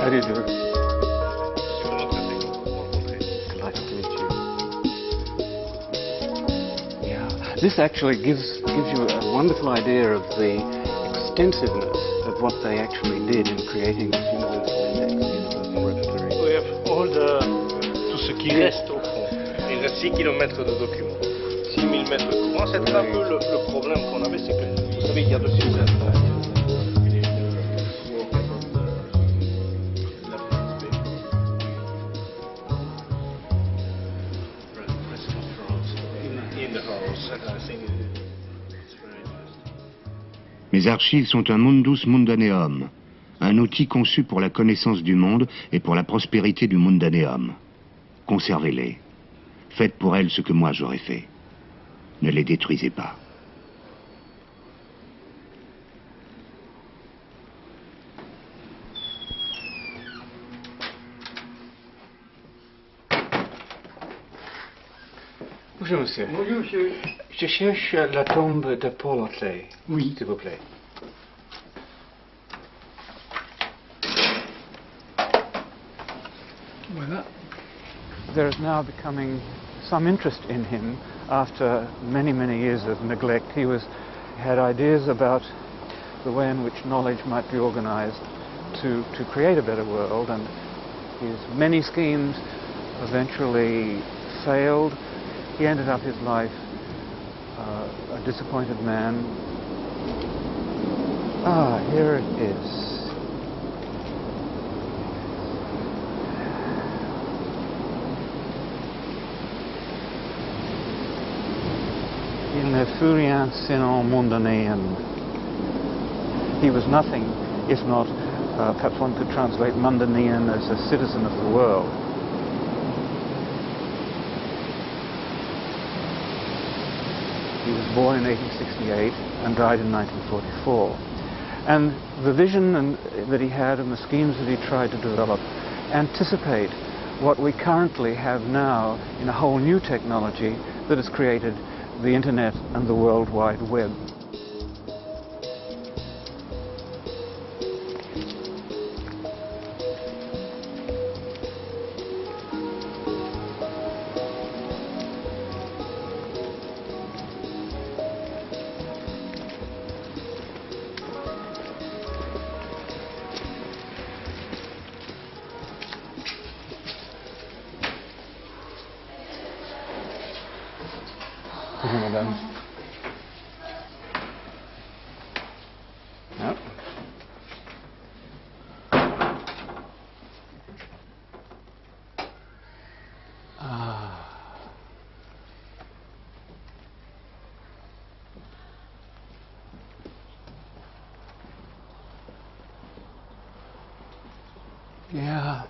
How do you do? Delighted to meet you. Yeah, this actually gives you a wonderful idea of the extensiveness of what they actually did in creating this universal index, universal repertory. We have all tout ce qui reste au fond. Il reste 6 km de documents, 6000 mètres couverts. C'était un peu le problème qu'on avait, c'est que, vous savez, il y a de ces Mes archives sont un mundus mundaneum, un outil conçu pour la connaissance du monde et pour la prospérité du mundaneum. Conservez-les. Faites pour elles ce que moi j'aurais fait. Ne les détruisez pas. Bonjour, monsieur. Bonjour, monsieur. Je cherche la tombe de Paul Otlet. Oui. S'il vous plaît. Voilà. There is now becoming some interest in him after many, many years of neglect. He had ideas about the way in which knowledge might be organized to create a better world, and his many schemes eventually failed. He ended up his life a disappointed man. Ah, here it is. Il ne fut rien sinon mundanéen. He was nothing if not, perhaps one could translate mundanéen as a citizen of the world. He was born in 1868 and died in 1944. And the vision that he had and the schemes that he tried to develop anticipate what we currently have now in a whole new technology that has created the Internet and the World Wide Web. Madame. No. Yeah.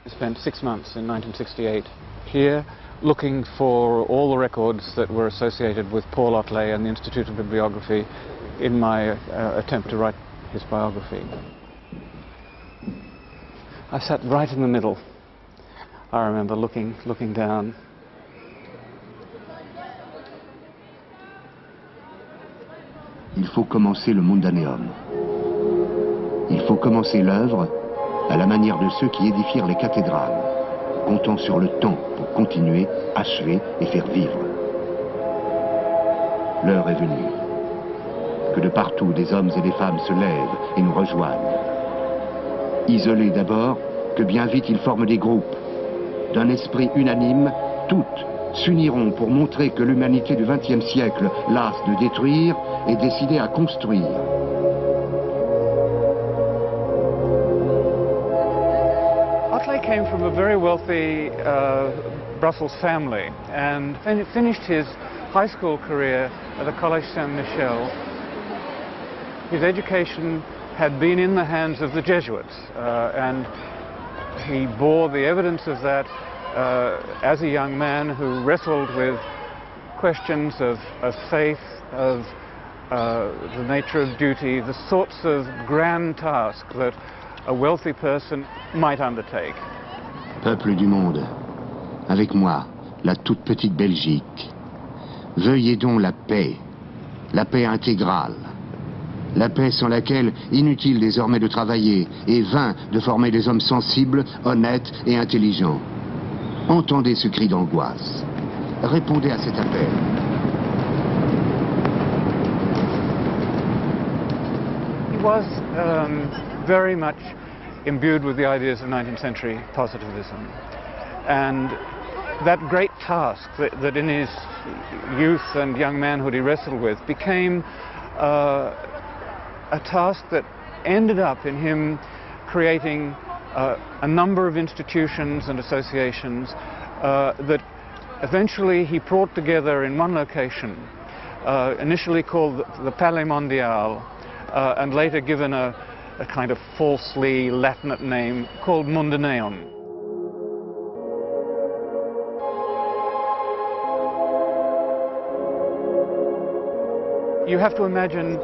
I spent 6 months in 1968 here, looking for all the records that were associated with Paul Otlet and the Institute of Bibliography in my attempt to write his biography. I sat right in the middle. I remember looking down. Il faut commencer le mundaneum. Il faut commencer l'œuvre à la manière de ceux qui édifièrent les cathédrales, comptant sur le temps pour continuer, achever et faire vivre. L'heure est venue. Que de partout des hommes et des femmes se lèvent et nous rejoignent. Isolés d'abord, que bien vite ils forment des groupes. D'un esprit unanime, toutes s'uniront pour montrer que l'humanité du XXe siècle, lasse de détruire, est décidée à construire. Otlet came from a very wealthy Brussels family and finished his high school career at the Collège Saint-Michel. His education had been in the hands of the Jesuits, and he bore the evidence of that as a young man who wrestled with questions of faith, of the nature of duty, the sorts of grand tasks that a wealthy person might undertake. Peuple du monde, avec moi, la toute petite Belgique, veuillez donc la paix intégrale, La paix sans laquelle, inutile désormais de travailler et vain de former des hommes sensibles, honnêtes et intelligents. Entendez ce cri d'angoisse. Répondez à cet appel. He was very much imbued with the ideas of 19th century positivism. And that great task that in his youth and young manhood he wrestled with became a task that ended up in him creating a number of institutions and associations that eventually he brought together in one location, initially called the Palais Mondial, and later given a kind of falsely Latinate name called Mundaneum. You have to imagine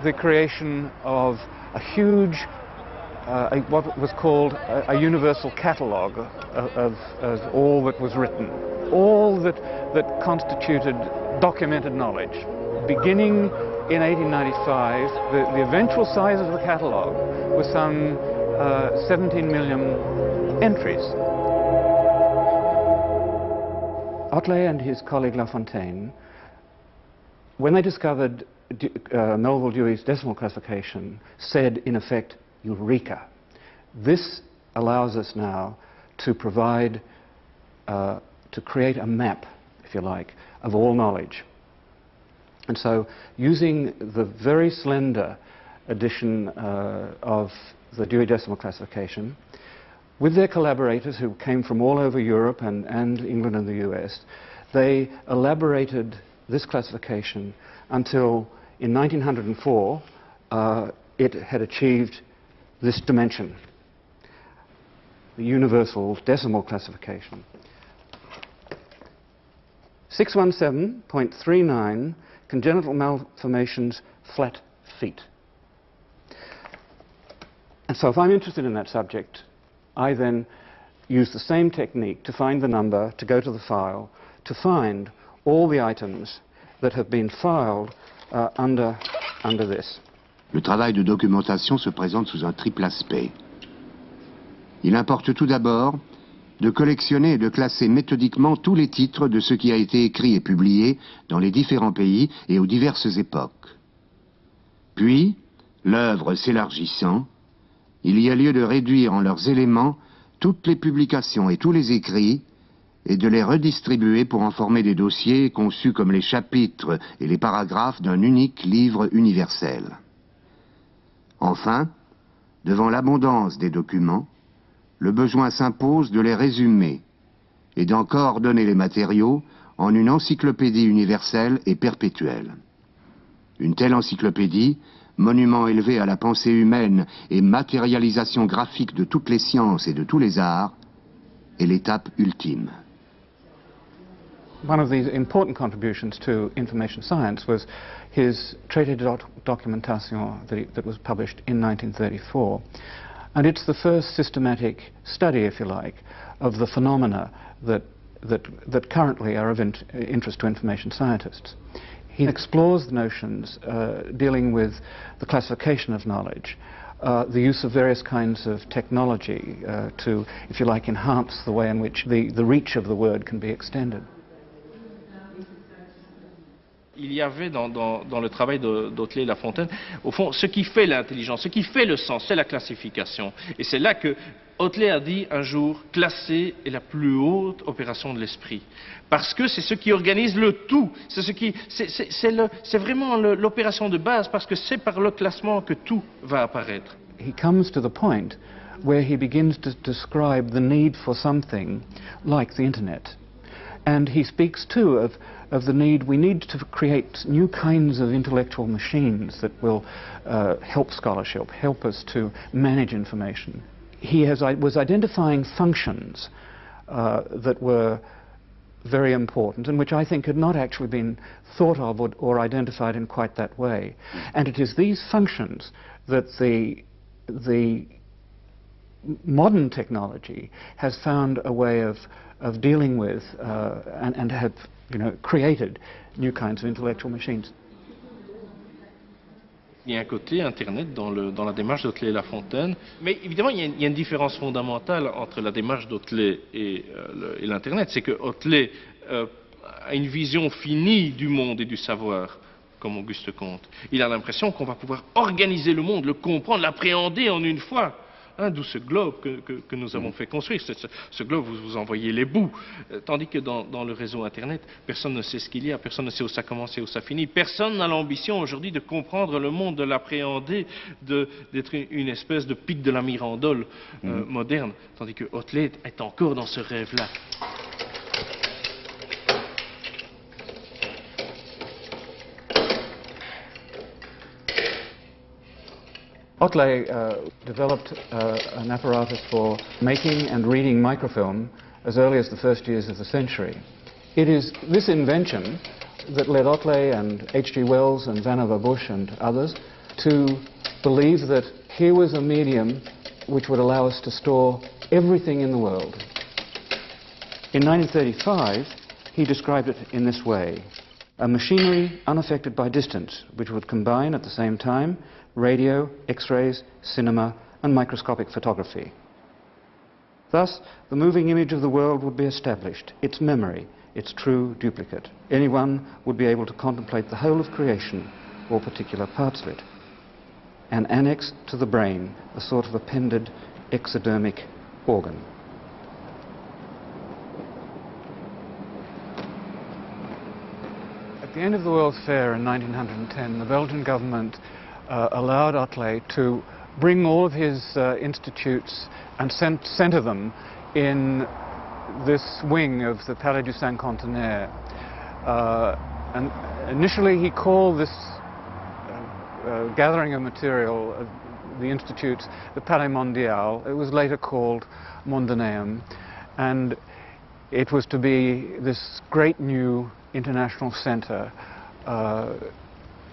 the creation of a huge, what was called a universal catalogue of all that was written, all that constituted documented knowledge. Beginning in 1895, the eventual size of the catalogue was some 17 million entries. Otlet and his colleague La Fontaine, when they discovered Melville Dewey's decimal classification, said in effect, Eureka! This allows us now to provide, to create a map, if you like, of all knowledge. And so, using the very slender edition of the Dewey Decimal Classification, with their collaborators who came from all over Europe and England and the US, they elaborated this classification until in 1904 it had achieved this dimension, the Universal Decimal Classification. 617.39 congenital malformations, flat feet. And so if I'm interested in that subject, I then use the same technique to find the number, to go to the file, to find all the items that have been filed under this. Le travail de documentation se présente sous un triple aspect. Il importe tout d'abord de collectionner et de classer méthodiquement tous les titres de ce qui a été écrit et publié dans les différents pays et aux diverses époques. Puis, l'œuvre s'élargissant, il y a lieu de réduire en leurs éléments toutes les publications et tous les écrits et de les redistribuer pour en former des dossiers conçus comme les chapitres et les paragraphes d'un unique livre universel. Enfin, devant l'abondance des documents, le besoin s'impose de les résumer et d'en coordonner les matériaux en une encyclopédie universelle et perpétuelle. Une telle encyclopédie, monument élevé à la pensée humaine et matérialisation graphique de toutes les sciences et de tous les arts, est l'étape ultime. One of the important contributions to information science was his Traité de documentation that was published in 1934. And it's the first systematic study, if you like, of the phenomena that currently are of interest to information scientists. He explores the notions dealing with the classification of knowledge, the use of various kinds of technology to, if you like, enhance the way in which the reach of the word can be extended. Il y avait dans le travail d'Otlet et La Fontaine, au fond, ce qui fait l'intelligence, ce qui fait le sens, c'est la classification. Et c'est là que Otlet a dit un jour, classer est la plus haute opération de l'esprit. Parce que c'est ce qui organise le tout, c'est vraiment l'opération de base, parce que c'est par le classement que tout va apparaître. He comes to the point where he begins to describe the need for something like the internet. And he speaks too of the need, we need to create new kinds of intellectual machines that will help scholarship, help us to manage information. He was identifying functions that were very important and which I think had not actually been thought of or identified in quite that way. And it is these functions that the modern technology has found a way of dealing with and have created new kinds of intellectual machines. Il y a un côté Internet dans la démarche d'Otley et Lafontaine. Mais évidemment, il y a une différence fondamentale entre la démarche d'Otley et l'Internet. C'est que Otley a une vision finie du monde et du savoir, comme Auguste Comte. Il a l'impression qu'on va pouvoir organiser le monde, le comprendre, l'appréhender en une fois. Hein, d'où ce globe que nous avons fait construire. Ce globe, vous envoyez les bouts. Tandis que dans le réseau Internet, personne ne sait ce qu'il y a, personne ne sait où ça commence et où ça finit. Personne n'a l'ambition aujourd'hui de comprendre le monde, de l'appréhender, d'être une espèce de pic de la Mirandole moderne. Tandis que Otley est encore dans ce rêve-là. Otley developed an apparatus for making and reading microfilm as early as the first years of the century. It is this invention that led Otley and H.G. Wells and Vannevar Bush and others to believe that here was a medium which would allow us to store everything in the world. In 1935, he described it in this way: a machinery unaffected by distance, which would combine at the same time radio, X-rays, cinema, and microscopic photography. Thus, the moving image of the world would be established, its memory, its true duplicate. Anyone would be able to contemplate the whole of creation, or particular parts of it. And annexed to the brain, a sort of appended exodermic organ. At the end of the World's Fair in 1910, the Belgian government allowed Otley to bring all of his institutes and center them in this wing of the Palais du Cinquantenaire. And initially he called this gathering of material, the institutes, the Palais Mondial. It was later called Mondaneum, and it was to be this great new international center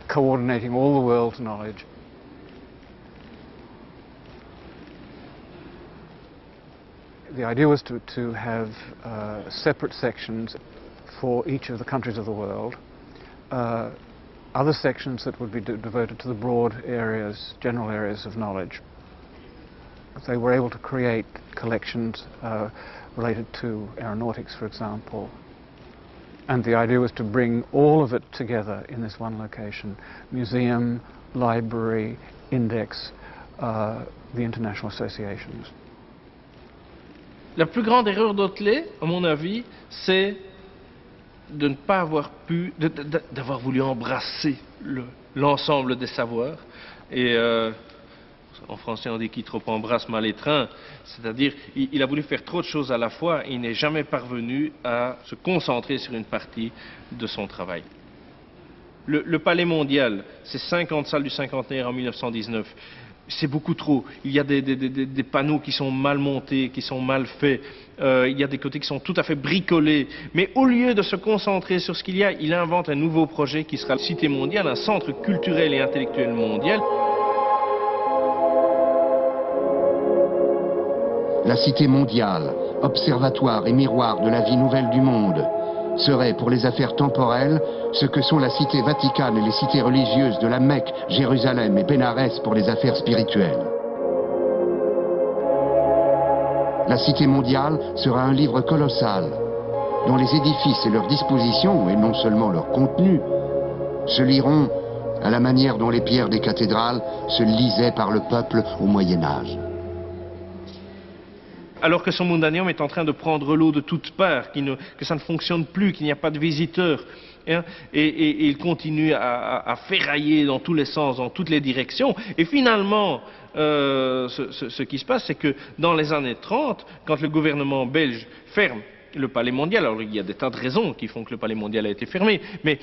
coordinating all the world's knowledge. The idea was to have separate sections for each of the countries of the world, other sections that would be devoted to the broad areas, general areas of knowledge. They were able to create collections related to aeronautics, for example. And the idea was to bring all of it together in this one location: museum, library, index, the international associations. La plus grande erreur d'Otley, à mon avis, c'est de ne pas avoir pu, d'avoir voulu embrasser l'ensemble des savoirs. Et en français on dit qui trop embrasse mal étreint, c'est-à-dire il a voulu faire trop de choses à la fois et il n'est jamais parvenu à se concentrer sur une partie de son travail. Le Palais Mondial, c'est 50 salles du cinquantenaire en 1919. C'est beaucoup trop. Il y a des panneaux qui sont mal montés, qui sont mal faits. Il y a des côtés qui sont tout à fait bricolés. Mais au lieu de se concentrer sur ce qu'il y a, il invente un nouveau projet qui sera la Cité mondiale, un centre culturel et intellectuel mondial. La Cité mondiale, observatoire et miroir de la vie nouvelle du monde, serait pour les affaires temporelles ce que sont la Cité Vaticane et les cités religieuses de la Mecque, Jérusalem et Bénarès pour les affaires spirituelles. La Cité mondiale sera un livre colossal, dont les édifices et leurs dispositions, et non seulement leur contenu, se liront à la manière dont les pierres des cathédrales se lisaient par le peuple au Moyen-Âge. Alors que son Mondaneum est en train de prendre l'eau de toutes parts, que ça ne fonctionne plus, qu'il n'y a pas de visiteurs, hein, et il continue à ferrailler dans tous les sens, dans toutes les directions. Et finalement, ce qui se passe, c'est que dans les années 30, quand le gouvernement belge ferme le Palais Mondial, alors il y a des tas de raisons qui font que le Palais Mondial a été fermé, mais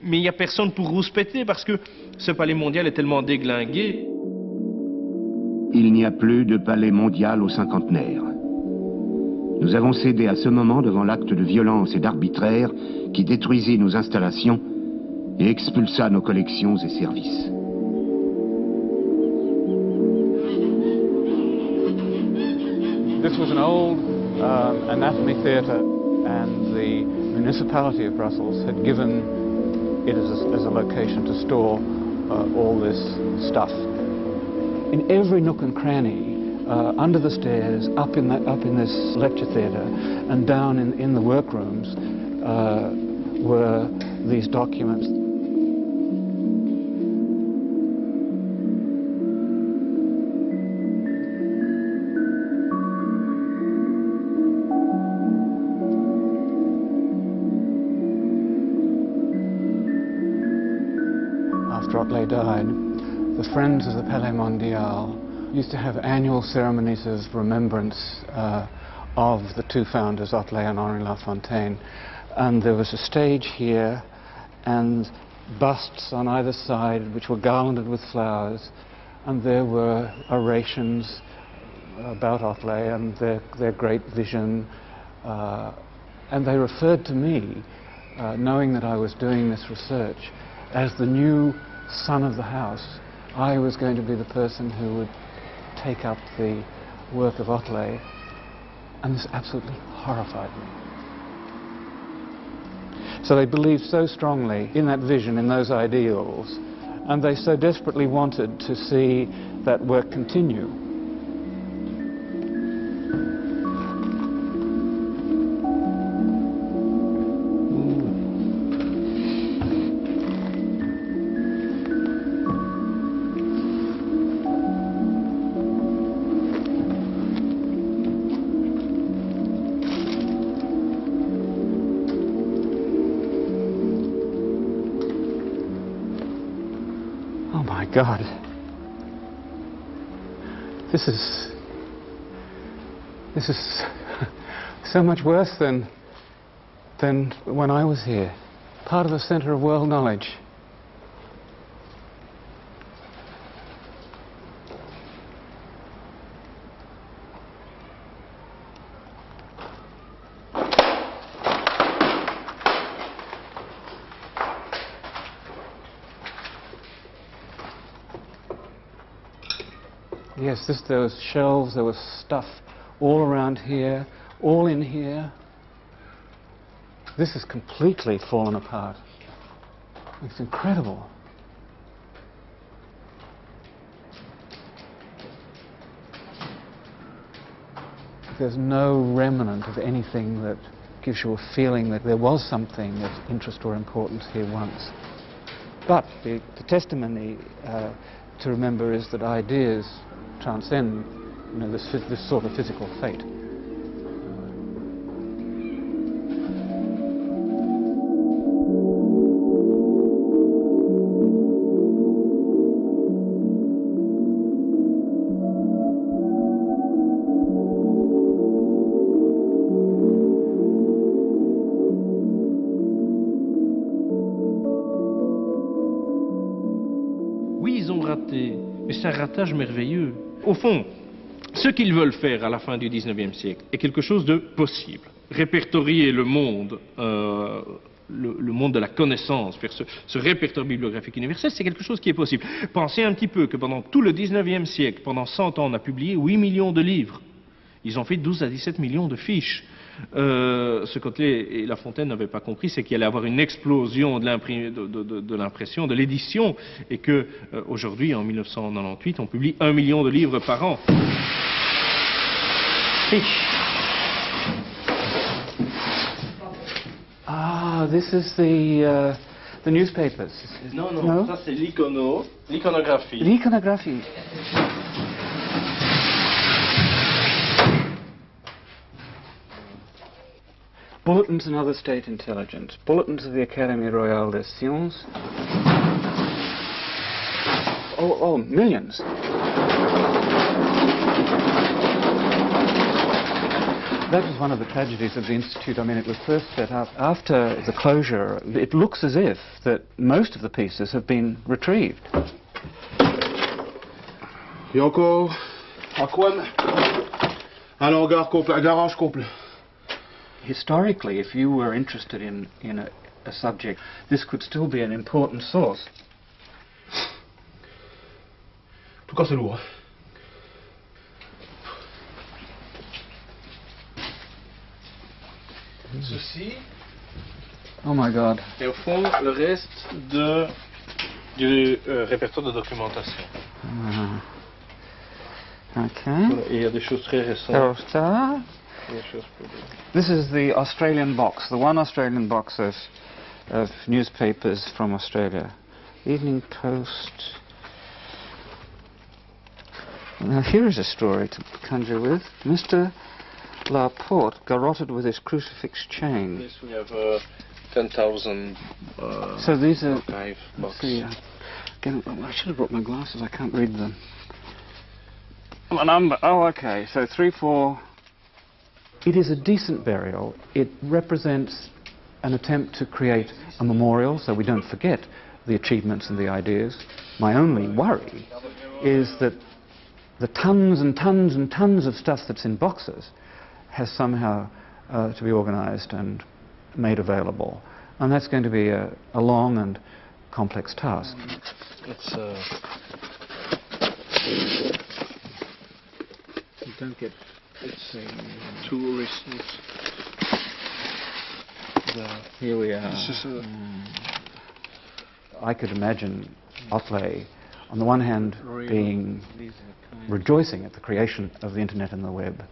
il n'y a personne pour rouspéter parce que ce Palais Mondial est tellement déglingué. Il n'y a plus de Palais Mondial au cinquantenaire. Nous avons cédé à ce moment devant l'acte de violence et d'arbitraire qui détruisit nos installations et expulsa nos collections et services. This was an old anatomy theatre, and the municipality of Brussels had given it as a location to store all this stuff. In every nook and cranny, under the stairs, up in this lecture theatre, and down in the workrooms were these documents. After Otlet died, the Friends of the Palais Mondial used to have annual ceremonies of remembrance of the two founders, Otlet and Henri Lafontaine. And there was a stage here and busts on either side which were garlanded with flowers, and there were orations about Otlet and their great vision, and they referred to me, knowing that I was doing this research, as the new son of the house. I was going to be the person who would take up the work of Otlet, and this absolutely horrified me. So they believed so strongly in that vision, in those ideals, and they so desperately wanted to see that work continue. Oh my God, this is so much worse than when I was here, part of the center of world knowledge. Yes, there was shelves, there was stuff all around here, all in here. This is completely fallen apart. It's incredible. There's no remnant of anything that gives you a feeling that there was something of interest or importance here once. But the testimony to remember is that ideas transcend, this sort of physical fate. Oui, ils ont raté, mais c'est un ratage merveilleux. Au fond, ce qu'ils veulent faire à la fin du XIXe siècle est quelque chose de possible. Répertorier le monde, le monde de la connaissance, faire ce répertoire bibliographique universel, c'est quelque chose qui est possible. Pensez un petit peu que pendant tout le XIXe siècle, pendant 100 ans, on a publié 8 millions de livres. Ils ont fait 12 à 17 millions de fiches. Ce qu'Otlet et Lafontaine n'avaient pas compris, c'est qu'il allait y avoir une explosion de l'impression, de l'édition, et que aujourd'hui, en 1998, on publie 1 million de livres par an. Ah, this is the newspapers. Non, non, ça c'est l'iconographie. L'iconographie. Bulletins and other state intelligence. Bulletins of the Académie Royale des Sciences. Oh, millions. That was one of the tragedies of the Institute. I mean, it was first set up after the closure. It looks as if that most of the pieces have been retrieved. Yoko, Aquan, un hangar complet, un garage complet. Historically, if you were interested in a subject, this could still be an important source. En tout cas, c'est lourd. Ceci Oh my God. est au fond le reste du répertoire de documentation. Okay. Et il y a des choses très récentes. Eurostar. Des choses plus- This is the Australian box, the one Australian box of newspapers from Australia. Evening Post. Now here is a story to conjure with. Mr. Laporte garroted with his crucifix chain. This we have 10,000 So these are... archive let's box. see, again, I should have brought my glasses, I can't read them. The number, oh okay, so 3, 4... It is a decent burial. It represents an attempt to create a memorial so we don't forget the achievements and the ideas. My only worry is that the tons and tons and tons of stuff that's in boxes has somehow to be organised and made available. And that's going to be a long and complex task. It's You don't get... it's too recent. Here we are. It's just I could imagine Otley, on the one hand, being rejoicing at the creation of the internet and the web,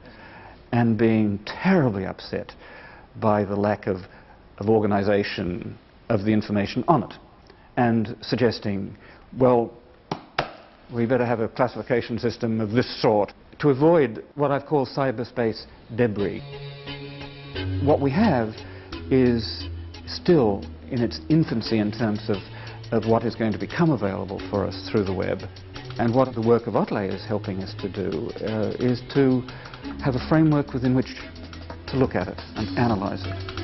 and being terribly upset by the lack of organisation of the information on it, and suggesting, well, we better have a classification system of this sort to avoid what I've called cyberspace debris. What we have is still in its infancy in terms of what is going to become available for us through the web. And what the work of Otley is helping us to do is to have a framework within which to look at it and analyse it.